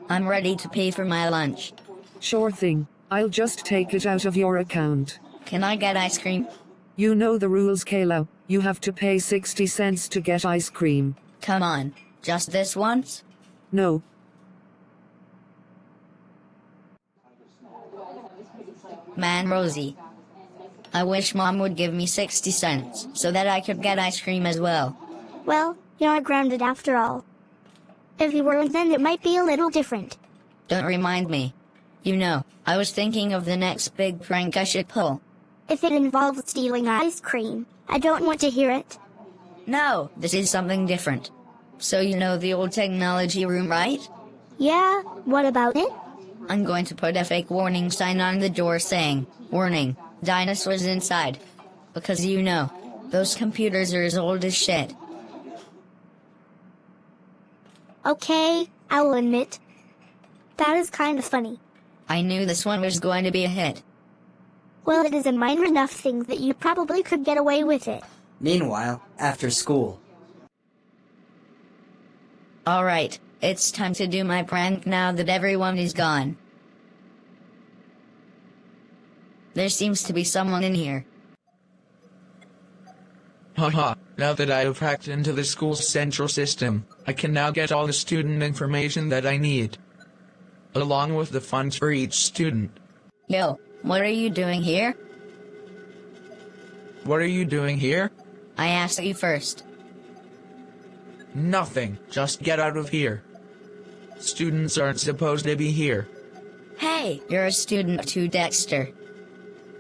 I'm ready to pay for my lunch. Sure thing. I'll just take it out of your account. Can I get ice cream? You know the rules, Caillou. You have to pay 60 cents to get ice cream. Come on, just this once? No. Man, Rosie. I wish Mom would give me 60 cents so that I could get ice cream as well. Well, you're grounded after all. If you weren't, then it might be a little different. Don't remind me. You know, I was thinking of the next big prank I should pull. If it involves stealing ice cream, I don't want to hear it. No, this is something different. So you know the old technology room, right? Yeah, what about it? I'm going to put a fake warning sign on the door saying, "Warning, dinosaurs inside." Because you know, those computers are as old as shit. Okay, I'll admit. That is kind of funny. I knew this one was going to be a hit. Well, it is a minor enough thing that you probably could get away with it. Meanwhile, after school. Alright, it's time to do my prank now that everyone is gone. There seems to be someone in here. Haha, now that I have hacked into the school's central system, I can now get all the student information that I need, along with the funds for each student. Yo, what are you doing here? What are you doing here? I asked you first. Nothing, just get out of here. Students aren't supposed to be here. Hey, you're a student too, Dexter.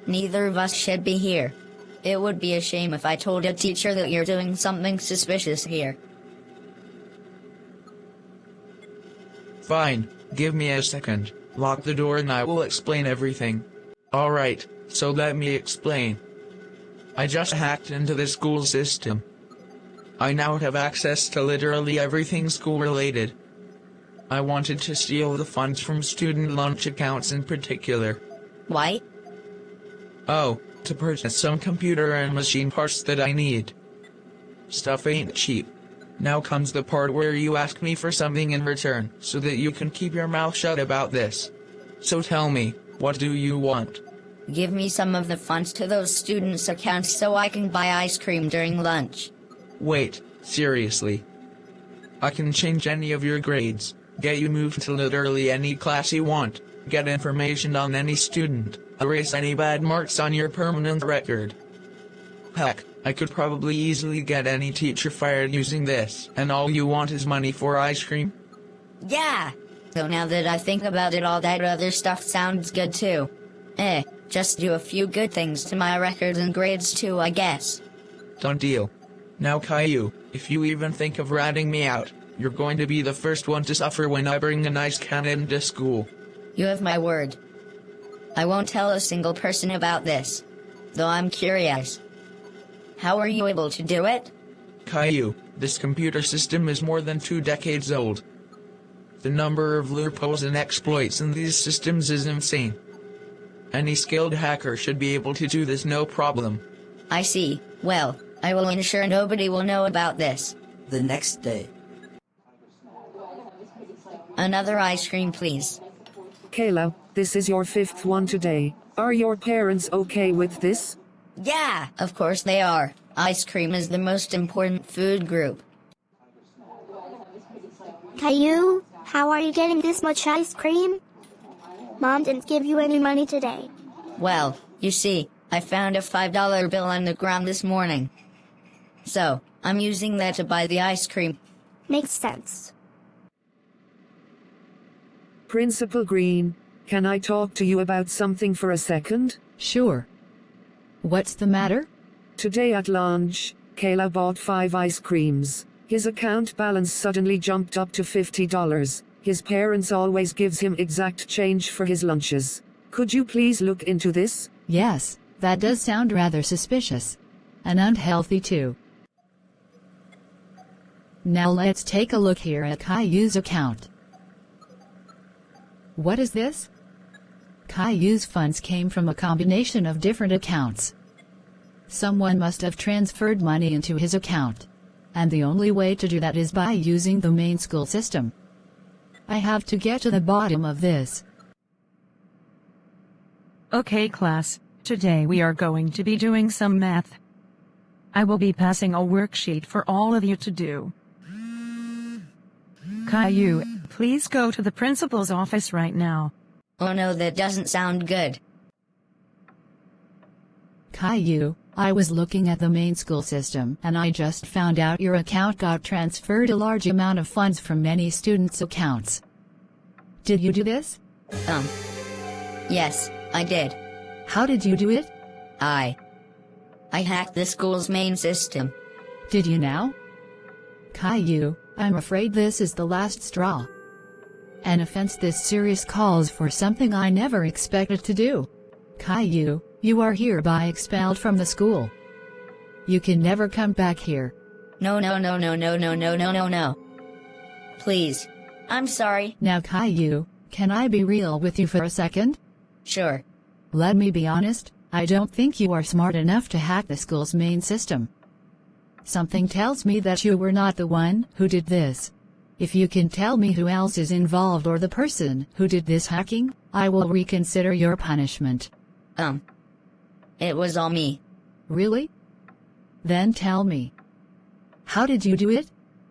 Neither of us should be here. It would be a shame if I told a teacher that you're doing something suspicious here. Fine, give me a second. Lock the door and I will explain everything. Alright, so let me explain. I just hacked into the school system. I now have access to literally everything school related. I wanted to steal the funds from student lunch accounts in particular. Why? Oh, to purchase some computer and machine parts that I need. Stuff ain't cheap. Now comes the part where you ask me for something in return, so that you can keep your mouth shut about this. So tell me, what do you want? Give me some of the funds to those students' accounts so I can buy ice cream during lunch. Wait, seriously? I can change any of your grades, get you moved to literally any class you want, get information on any student, erase any bad marks on your permanent record. Heck, I could probably easily get any teacher fired using this, and all you want is money for ice cream? Yeah! So now that I think about it, all that other stuff sounds good too. Just do a few good things to my records and grades too, I guess. Done deal. Now Caillou, if you even think of ratting me out, you're going to be the first one to suffer when I bring an ice cannon to school. You have my word. I won't tell a single person about this, though I'm curious. How are you able to do it? Caillou, this computer system is more than 2 decades old. The number of loopholes and exploits in these systems is insane. Any skilled hacker should be able to do this no problem. I see. Well, I will ensure nobody will know about this. The next day. Another ice cream, please. Caillou, this is your 5th one today. Are your parents okay with this? Yeah, of course they are. Ice cream is the most important food group. Caillou, how are you getting this much ice cream? Mom didn't give you any money today. Well, you see, I found a $5 bill on the ground this morning. So, I'm using that to buy the ice cream. Makes sense. Principal Green, can I talk to you about something for a second? Sure. What's the matter? Today at lunch, Caillou bought 5 ice creams. His account balance suddenly jumped up to $50. His parents always gives him exact change for his lunches. Could you please look into this? Yes, that does sound rather suspicious. And unhealthy too. Now let's take a look here at Caillou's account. What is this? Caillou's funds came from a combination of different accounts. Someone must have transferred money into his account. And the only way to do that is by using the main school system. I have to get to the bottom of this. Okay class, today we are going to be doing some math. I will be passing a worksheet for all of you to do. Caillou, please go to the principal's office right now. Oh no, that doesn't sound good. Caillou, I was looking at the main school system and I just found out your account got transferred a large amount of funds from many students' accounts. Did you do this? Yes, I did. How did you do it? I hacked the school's main system. Did you now? Caillou, I'm afraid this is the last straw. An offense this serious calls for something I never expected to do. Caillou, you are hereby expelled from the school. You can never come back here. No. Please. I'm sorry. Now Caillou, can I be real with you for a second? Sure. Let me be honest, I don't think you are smart enough to hack the school's main system. Something tells me that you were not the one who did this. If you can tell me who else is involved or the person who did this hacking, I will reconsider your punishment. It was all me. Really? Then tell me. How did you do it?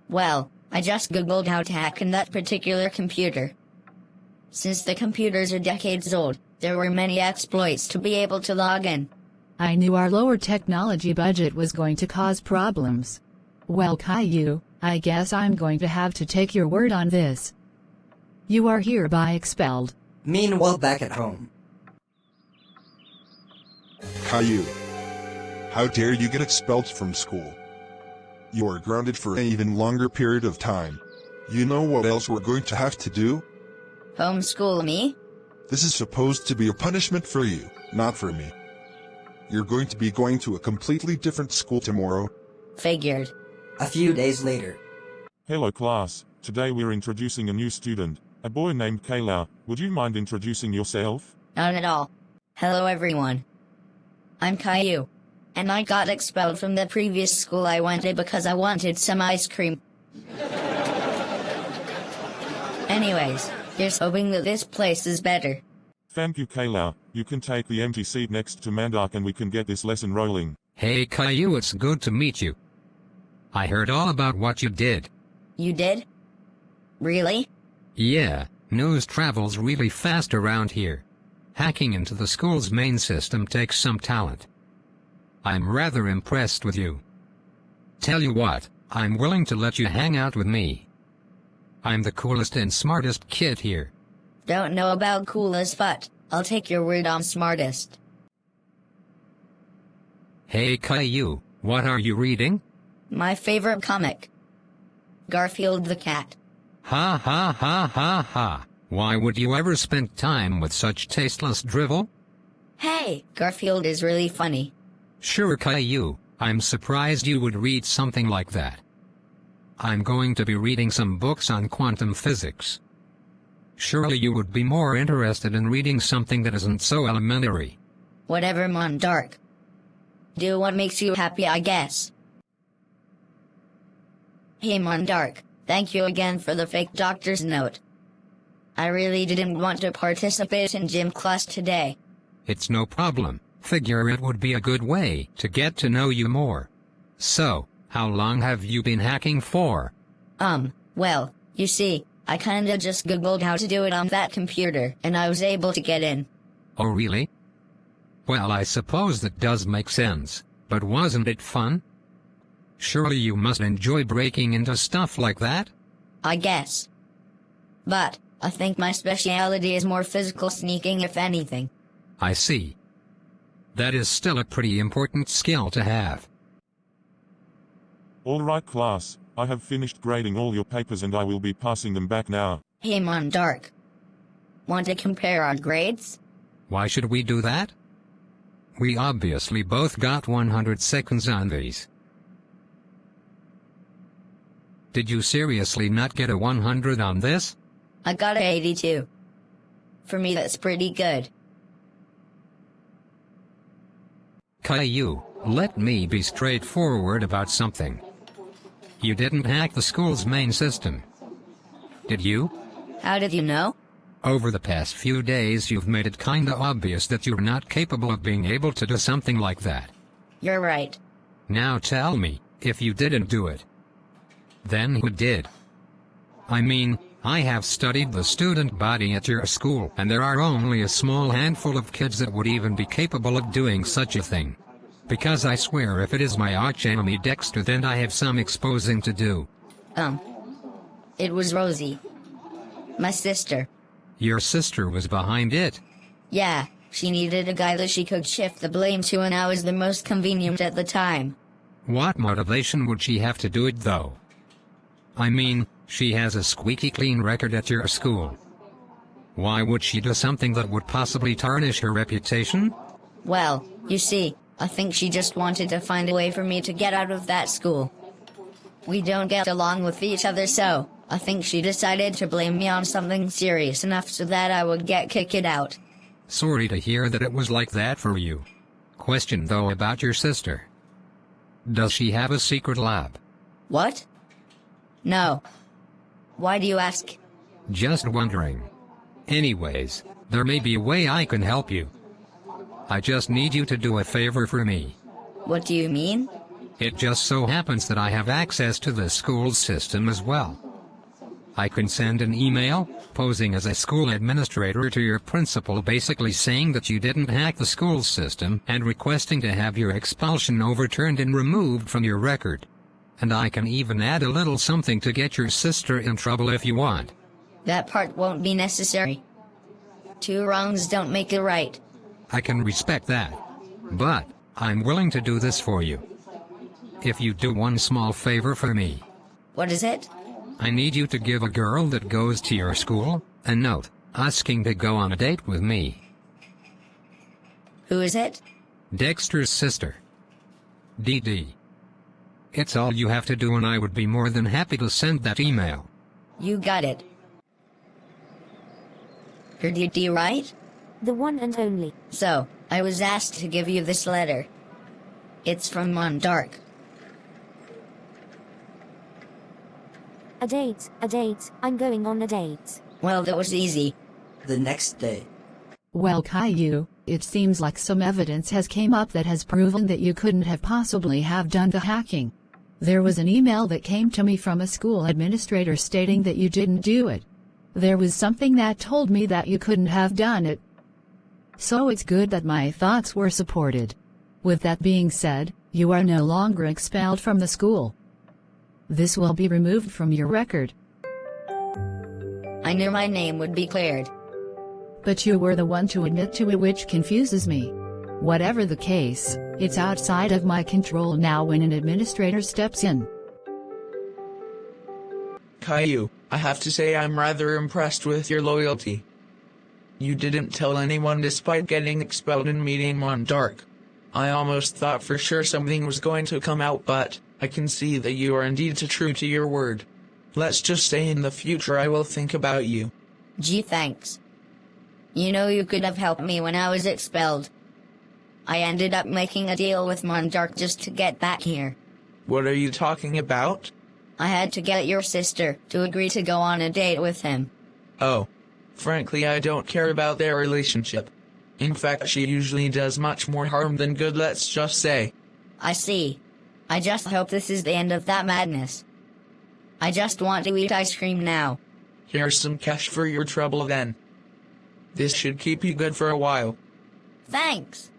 Well, I just googled how to hack in that particular computer. Since the computers are decades old, there were many exploits to be able to log in. I knew our lower technology budget was going to cause problems. Well, Caillou, I guess I'm going to have to take your word on this. You are hereby expelled. Meanwhile, back at home. Caillou, how dare you get expelled from school? You are grounded for an even longer period of time. You know what else we're going to have to do? Homeschool me? This is supposed to be a punishment for you, not for me. You're going to be going to a completely different school tomorrow. Figured. A few days later. Hello class, today we're introducing a new student, a boy named Caillou. Would you mind introducing yourself? Not at all. Hello everyone. I'm Caillou. And I got expelled from the previous school I went to because I wanted some ice cream. Anyways, here's hoping that this place is better. Thank you Caillou, you can take the empty seat next to Mandark and we can get this lesson rolling. Hey Caillou, it's good to meet you. I heard all about what you did. You did? Really? Yeah, news travels really fast around here. Hacking into the school's main system takes some talent. I'm rather impressed with you. Tell you what, I'm willing to let you hang out with me. I'm the coolest and smartest kid here. Don't know about coolest, but I'll take your word on smartest. Hey Caillou, what are you reading? My favorite comic. Garfield the cat. Ha ha ha ha ha. Why would you ever spend time with such tasteless drivel? Hey, Garfield is really funny. Sure Caillou, I'm surprised you would read something like that. I'm going to be reading some books on quantum physics. Surely you would be more interested in reading something that isn't so elementary. Whatever, Mondark. Do what makes you happy, I guess. Hey Mondark, thank you again for the fake doctor's note. I really didn't want to participate in gym class today. It's no problem. Figure it would be a good way to get to know you more. So, how long have you been hacking for? Well, you see, I kinda just googled how to do it on that computer, and I was able to get in. Oh really? Well, I suppose that does make sense, but wasn't it fun? Surely you must enjoy breaking into stuff like that? I guess. But, I think my speciality is more physical sneaking if anything. I see. That is still a pretty important skill to have. Alright class, I have finished grading all your papers and I will be passing them back now. Hey Mondark. Want to compare our grades? Why should we do that? We obviously both got 100 seconds on these. Did you seriously not get a 100 on this? I got a 82. For me that's pretty good. Caillou, let me be straightforward about something. You didn't hack the school's main system. Did you? How did you know? Over the past few days you've made it kinda obvious that you're not capable of being able to do something like that. You're right. Now tell me, if you didn't do it, then who did? I mean, I have studied the student body at your school, and there are only a small handful of kids that would even be capable of doing such a thing. Because I swear if it is my archenemy Dexter, then I have some exposing to do. It was Rosie. My sister. Your sister was behind it? Yeah, she needed a guy that she could shift the blame to, and I was the most convenient at the time. What motivation would she have to do it though? I mean, she has a squeaky clean record at your school. Why would she do something that would possibly tarnish her reputation? Well, you see, I think she just wanted to find a way for me to get out of that school. We don't get along with each other, so I think she decided to blame me on something serious enough so that I would get kicked out. Sorry to hear that it was like that for you. Question though about your sister. Does she have a secret lab? What? No. Why do you ask? Just wondering. Anyways, there may be a way I can help you. I just need you to do a favor for me. What do you mean? It just so happens that I have access to the school's system as well. I can send an email, posing as a school administrator to your principal, basically saying that you didn't hack the school's system and requesting to have your expulsion overturned and removed from your record. And I can even add a little something to get your sister in trouble if you want. That part won't be necessary. 2 wrongs don't make a right. I can respect that. But I'm willing to do this for you. If you do one small favor for me. What is it? I need you to give a girl that goes to your school a note asking to go on a date with me. Who is it? Dexter's sister. DD. It's all you have to do, and I would be more than happy to send that email. You got it. Your DD, right? The one and only. So, I was asked to give you this letter. It's from Mondark. A date, I'm going on a date. Well, that was easy. The next day. Well, Caillou, it seems like some evidence has came up that has proven that you couldn't have possibly have done the hacking. There was an email that came to me from a school administrator stating that you didn't do it. There was something that told me that you couldn't have done it. So it's good that my thoughts were supported. With that being said, you are no longer expelled from the school. This will be removed from your record. I knew my name would be cleared. But you were the one to admit to it, which confuses me. Whatever the case, it's outside of my control now when an administrator steps in. Caillou, I have to say I'm rather impressed with your loyalty. You didn't tell anyone despite getting expelled and meeting Mondark. I almost thought for sure something was going to come out, but I can see that you are indeed true to your word. Let's just say in the future I will think about you. Gee, thanks. You know, you could have helped me when I was expelled. I ended up making a deal with Mondark just to get back here. What are you talking about? I had to get your sister to agree to go on a date with him. Oh. Frankly, I don't care about their relationship. In fact, she usually does much more harm than good, let's just say. I see. I just hope this is the end of that madness. I just want to eat ice cream now. Here's some cash for your trouble then. This should keep you good for a while. Thanks.